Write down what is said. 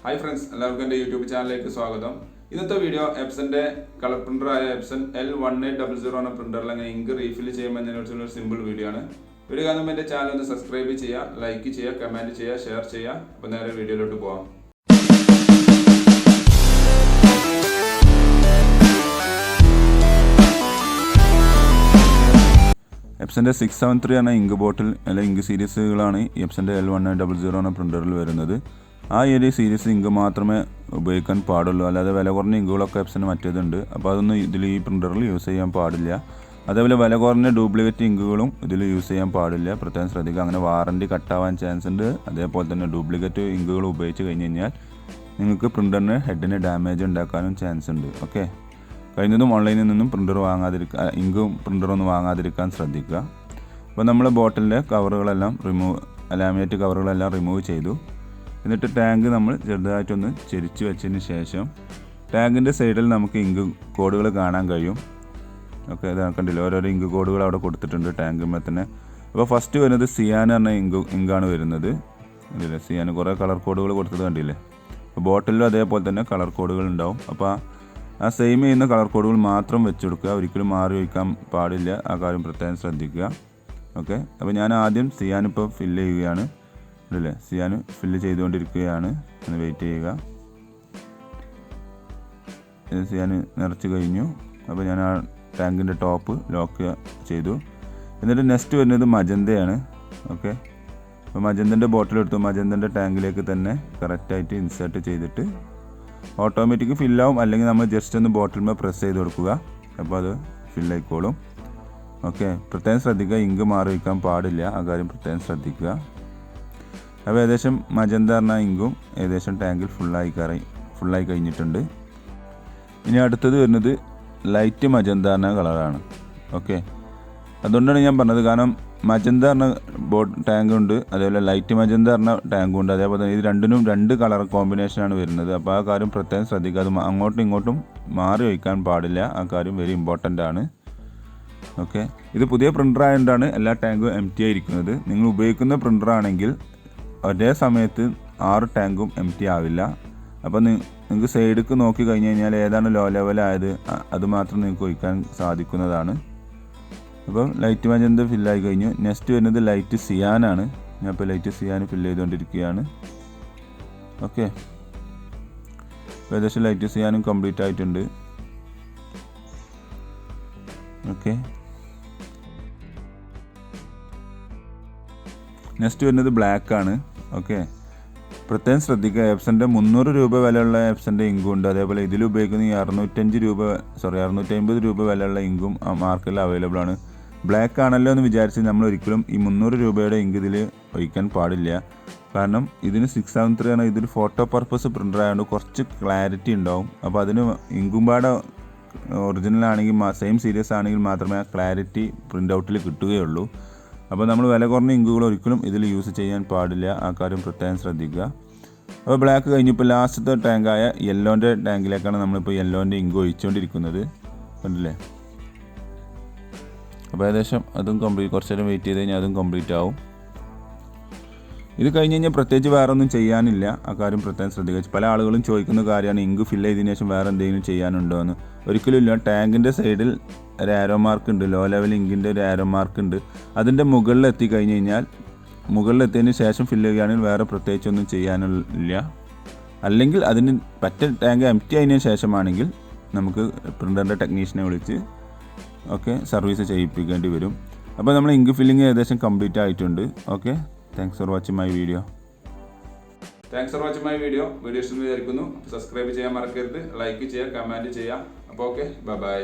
Hi friends, എല്ലാവർക്കും എൻ്റെ YouTube ചാനലിലേക്ക് സ്വാഗതം. ഇന്നത്തെ വീഡിയോ എപ്സന്റെ കളർ പ്രിന്ററായ എപ്സൺ L1800 എന്ന പ്രിന്ററിൽ എങ്ങനെ ഇങ്ക് റീഫിൽ ചെയ്യുമെന്നതിനെക്കുറിച്ചുള്ള ഒരു സിമ്പിൾ വീഡിയോ ആണ്. വീഡിയോ കാണുമ്പോൾ എൻ്റെ ചാനൽ ഒന്ന് സബ്സ്ക്രൈബ് ചെയ്യുക, ലൈക്ക് ചെയ്യുക, കമൻറ്റ് ചെയ്യുക, ഷെയർ ചെയ്യുക. അപ്പോൾ നേരെ വീഡിയോയിലോട്ട് പോകാം. എപ്സന്റെ 673 എന്ന ഇങ്ക് ബോട്ടിൽ അല്ലെങ്കിൽ ഇങ്ക് സീരീസുകളാണ് എപ്സന്റെ L1800 എന്ന പ്രിന്ററിൽ വരുന്നത്. ആ ഒരു സീരീസ് ഇങ്ക് മാത്രമേ ഉപയോഗിക്കാൻ പാടുള്ളൂ, അല്ലാതെ വില കുറഞ്ഞ ഇങ്കുകളൊക്കെ എപ്സന് മറ്റേതുണ്ട്. അപ്പോൾ അതൊന്നും ഈ പ്രിൻ്ററിൽ യൂസ് ചെയ്യാൻ പാടില്ല. അതേപോലെ വില കുറഞ്ഞ ഡ്യൂപ്ലിക്കേറ്റ് ഇങ്കുകളും ഇതിൽ യൂസ് ചെയ്യാൻ പാടില്ല, പ്രത്യേകം ശ്രദ്ധിക്കുക. അങ്ങനെ വാറണ്ടി കട്ടാവാൻ ചാൻസ് ഉണ്ട്. അതേപോലെ തന്നെ ഡ്യൂപ്ലിക്കേറ്റ് ഇങ്കുകൾ ഉപയോഗിച്ച് കഴിഞ്ഞ് കഴിഞ്ഞാൽ നിങ്ങൾക്ക് പ്രിൻ്ററിന് ഹെഡിന് ഡാമേജ് ഉണ്ടാക്കാനും ചാൻസ് ഉണ്ട്. ഓക്കെ, കഴിയുന്നതും ഓൺലൈനിൽ നിന്നും ഇങ്കും പ്രിൻ്ററൊന്നും വാങ്ങാതിരിക്കാൻ ശ്രദ്ധിക്കുക. അപ്പോൾ നമ്മൾ ബോട്ടിലിൻ്റെ കവറുകളെല്ലാം ലാമിനേറ്റ് കവറുകളെല്ലാം റിമൂവ് ചെയ്തു. എന്നിട്ട് ടാങ്ക് നമ്മൾ ചെറുതായിട്ടൊന്ന് ചെരിച്ച് വെച്ചതിന് ശേഷം ടാങ്കിൻ്റെ സൈഡിൽ നമുക്ക് ഇങ്ക് കോഡുകൾ കാണാൻ കഴിയും. ഓക്കെ, ഇത് കണ്ടില്ല, ഓരോരോ ഇങ്ക് കോഡുകൾ അവിടെ കൊടുത്തിട്ടുണ്ട് ടാങ്കുമ്പോൾ തന്നെ. അപ്പോൾ ഫസ്റ്റ് വരുന്നത് സിയാൻ എന്ന ഇങ്കാണ് വരുന്നത്. കണ്ടില്ലേ, സിയാൻ കുറേ കളർ കോഡുകൾ കൊടുത്തത് കണ്ടില്ലേ. അപ്പോൾ ബോട്ടിലും അതേപോലെ തന്നെ കളർ കോഡുകൾ ഉണ്ടാവും. അപ്പോൾ ആ സെയിം ചെയ്യുന്ന കളർ കോഡുകൾ മാത്രം വെച്ചെടുക്കുക, ഒരിക്കലും മാറി വയ്ക്കാൻ പാടില്ല. ആ കാര്യം പ്രത്യേകം ശ്രദ്ധിക്കുക. ഓക്കെ, അപ്പോൾ ഞാൻ ആദ്യം സിയാൻ ഇപ്പോൾ ഫില്ല് ചെയ്യുകയാണ്. അല്ലേ, സിയാൻ ഫില്ല് ചെയ്തുകൊണ്ടിരിക്കുകയാണ്. ഒന്ന് വെയിറ്റ് ചെയ്യുക. സിയാൻ നിറച്ച് കഴിഞ്ഞു. അപ്പോൾ ഞാൻ ആ ടാങ്കിൻ്റെ ടോപ്പ് ലോക്ക് ചെയ്തു. എന്നിട്ട് നെക്സ്റ്റ് വരുന്നത് മജന്തയാണ്. ഓക്കെ, അപ്പോൾ മജന്തൻ്റെ ബോട്ടിലെടുത്തു മജന്തൻ്റെ ടാങ്കിലേക്ക് തന്നെ കറക്റ്റായിട്ട് ഇൻസേർട്ട് ചെയ്തിട്ട് ഓട്ടോമാറ്റിക് ഫില്ലാവും. അല്ലെങ്കിൽ നമ്മൾ ജസ്റ്റ് ഒന്ന് ബോട്ടിൽമേൽ പ്രസ് ചെയ്ത് കൊടുക്കുക, അപ്പോൾ അത് ഫില്ലായിക്കോളും. ഓക്കെ, പ്രത്യേകം ശ്രദ്ധിക്കുക, ഇങ്ക് മാറി വയ്ക്കാൻ പാടില്ല. ആ കാര്യം പ്രത്യേകം ശ്രദ്ധിക്കുക. അപ്പോൾ ഏകദേശം മജന്ത പറഞ്ഞ ഇങ്കും ഏകദേശം ടാങ്കിൽ ഫുള്ളായി കഴിഞ്ഞിട്ടുണ്ട്. ഇനി അടുത്തത് വരുന്നത് ലൈറ്റ് മജന്ത എന്ന കളറാണ്. ഓക്കെ, അതുകൊണ്ടാണ് ഞാൻ പറഞ്ഞത്, കാരണം മജന്ത പറഞ്ഞ ടാങ്ക് ഉണ്ട്, അതേപോലെ ലൈറ്റ് മജന്ത പറഞ്ഞ ടാങ്കും ഉണ്ട്. അതേപോലെ തന്നെ ഇത് രണ്ടിനും രണ്ട് കളർ കോമ്പിനേഷനാണ് വരുന്നത്. അപ്പോൾ ആ കാര്യം പ്രത്യേകം ശ്രദ്ധിക്കുക. അത് അങ്ങോട്ടും ഇങ്ങോട്ടും മാറി വയ്ക്കാൻ പാടില്ല. ആ കാര്യം വെരി ഇമ്പോർട്ടൻ്റ് ആണ്. ഓക്കെ, ഇത് പുതിയ പ്രിൻ്റർ ആയതുകൊണ്ടാണ് എല്ലാ ടാങ്കും എംറ്റി ആയിരിക്കുന്നത്. നിങ്ങൾ ഉപയോഗിക്കുന്ന പ്രിൻ്റർ ആണെങ്കിൽ ഒരേ സമയത്ത് 6 ടാങ്കും എംറ്റി ആവില്ല. അപ്പോൾ നിങ്ങൾക്ക് സൈഡിലേക്ക് നോക്കി കഴിഞ്ഞ് കഴിഞ്ഞാൽ ഏതാണ് ലോ ലെവലായത് അത് മാത്രം നിങ്ങൾക്ക് ഒഴിക്കാൻ സാധിക്കുന്നതാണ്. അപ്പോൾ ലൈറ്റ് മജന്ത ഫില്ലായി കഴിഞ്ഞു. നെക്സ്റ്റ് വരുന്നത് ലൈറ്റ് സിയാനാണ്. ഞാൻ ഇപ്പോൾ ലൈറ്റ് സിയാൻ ഫില്ല് ചെയ്തുകൊണ്ടിരിക്കുകയാണ്. ഓക്കെ, ഏകദേശം ലൈറ്റ് സിയാനും കംപ്ലീറ്റ് ആയിട്ടുണ്ട്. ഓക്കെ, നെക്സ്റ്റ് വരുന്നത് ബ്ലാക്ക് ആണ്. ഓക്കെ, പ്രത്യേകം ശ്രദ്ധിക്കുക. എപ്സൻ്റെ 300 രൂപ വിലയുള്ള എപ്സൻ്റെ ഇങ്കും ഉണ്ട്. അതേപോലെ ഇതിൽ ഉപയോഗിക്കുന്ന ഈ 650 രൂപ വിലയുള്ള ഇങ്കും മാർക്കറ്റിൽ അവൈലബിൾ ആണ്. ബ്ലാക്ക് ആണല്ലോ എന്ന് വിചാരിച്ച് നമ്മൾ ഒരിക്കലും ഈ 300 രൂപയുടെ ഇങ്ക് ഇതിൽ ഒഴിക്കാൻ പാടില്ല. കാരണം ഇതിന് 673 ആണ്. ഇതൊരു ഫോട്ടോ പർപ്പസ് പ്രിൻ്റർ ആയതുകൊണ്ട് കുറച്ച് ക്ലാരിറ്റി ഉണ്ടാവും. അപ്പോൾ അതിന് ഇങ്കും പാടെ ഒറിജിനൽ ആണെങ്കിൽ സെയിം സീരീസ് ആണെങ്കിൽ മാത്രമേ ആ ക്ലാരിറ്റി പ്രിൻ്റ് ഔട്ടിൽ കിട്ടുകയുള്ളൂ. അപ്പോൾ നമ്മൾ വില കുറഞ്ഞ ഇങ്കുകൾ ഒരിക്കലും ഇതിൽ യൂസ് ചെയ്യാൻ പാടില്ല. ആ കാര്യം പ്രത്യേകം ശ്രദ്ധിക്കുക. അപ്പോൾ ബ്ലാക്ക് കഴിഞ്ഞപ്പോൾ ലാസ്റ്റത്തെ ടാങ്കായ യെല്ലോൻ്റെ ടാങ്കിലേക്കാണ് നമ്മളിപ്പോൾ യെല്ലോൻ്റെ ഇങ്ക് ഒഴിച്ചുകൊണ്ടിരിക്കുന്നത്. കണ്ടില്ലേ, അപ്പോൾ ഏകദേശം അതും കുറച്ച് നേരം വെയിറ്റ് ചെയ്ത് കഴിഞ്ഞാൽ അതും കംപ്ലീറ്റ് ആവും. ഇത് കഴിഞ്ഞ് കഴിഞ്ഞാൽ പ്രത്യേകിച്ച് വേറെ ഒന്നും ചെയ്യാനില്ല. ആ കാര്യം പ്രത്യേകം ശ്രദ്ധിക്കുക. പല ആളുകളും ചോദിക്കുന്ന കാര്യമാണ് ഇങ്ക് ഫില്ല് ചെയ്തതിനു ശേഷം വേറെ എന്തെങ്കിലും ചെയ്യാനുണ്ടോ എന്ന്. ഒരിക്കലും ഇല്ല. ടാങ്കിൻ്റെ സൈഡിൽ ഒരു ആരോ മാർക്ക് ഉണ്ട്, ലോ ലെവൽ ഇങ്കിൻ്റെ ഒരു ആരോ മാർക്ക് ഉണ്ട്. അതിൻ്റെ മുകളിൽ എത്തിക്കഴിഞ്ഞ് കഴിഞ്ഞാൽ മുകളിലെത്തിയതിന് ശേഷം ഫില്ല് ചെയ്യുകയാണെങ്കിൽ വേറെ പ്രത്യേകിച്ചൊന്നും ചെയ്യാനില്ല. അല്ലെങ്കിൽ അതിന് ടാങ്ക് എംറ്റി ആയതിനു ശേഷമാണെങ്കിൽ നമുക്ക് പ്രിൻ്ററിൻ്റെ ടെക്നീഷ്യനെ വിളിച്ച് സർവീസ് ചെയ്യിപ്പിക്കേണ്ടി വരും. അപ്പോൾ നമ്മൾ ഇങ്ക് ഫില്ലിങ് ഏകദേശം കംപ്ലീറ്റ് ആയിട്ടുണ്ട്. Okay, thanks for watching my video. Video ഇഷ്ടമെന്ന് വിചാരിക്കുന്നു. സബ്സ്ക്രൈബ് ചെയ്യാൻ മറക്കരുത്, ലൈക്ക് ചെയ്യുക, കമൻറ്റ് ചെയ്യുക. അപ്പോൾ ഓക്കെ, ബൈ.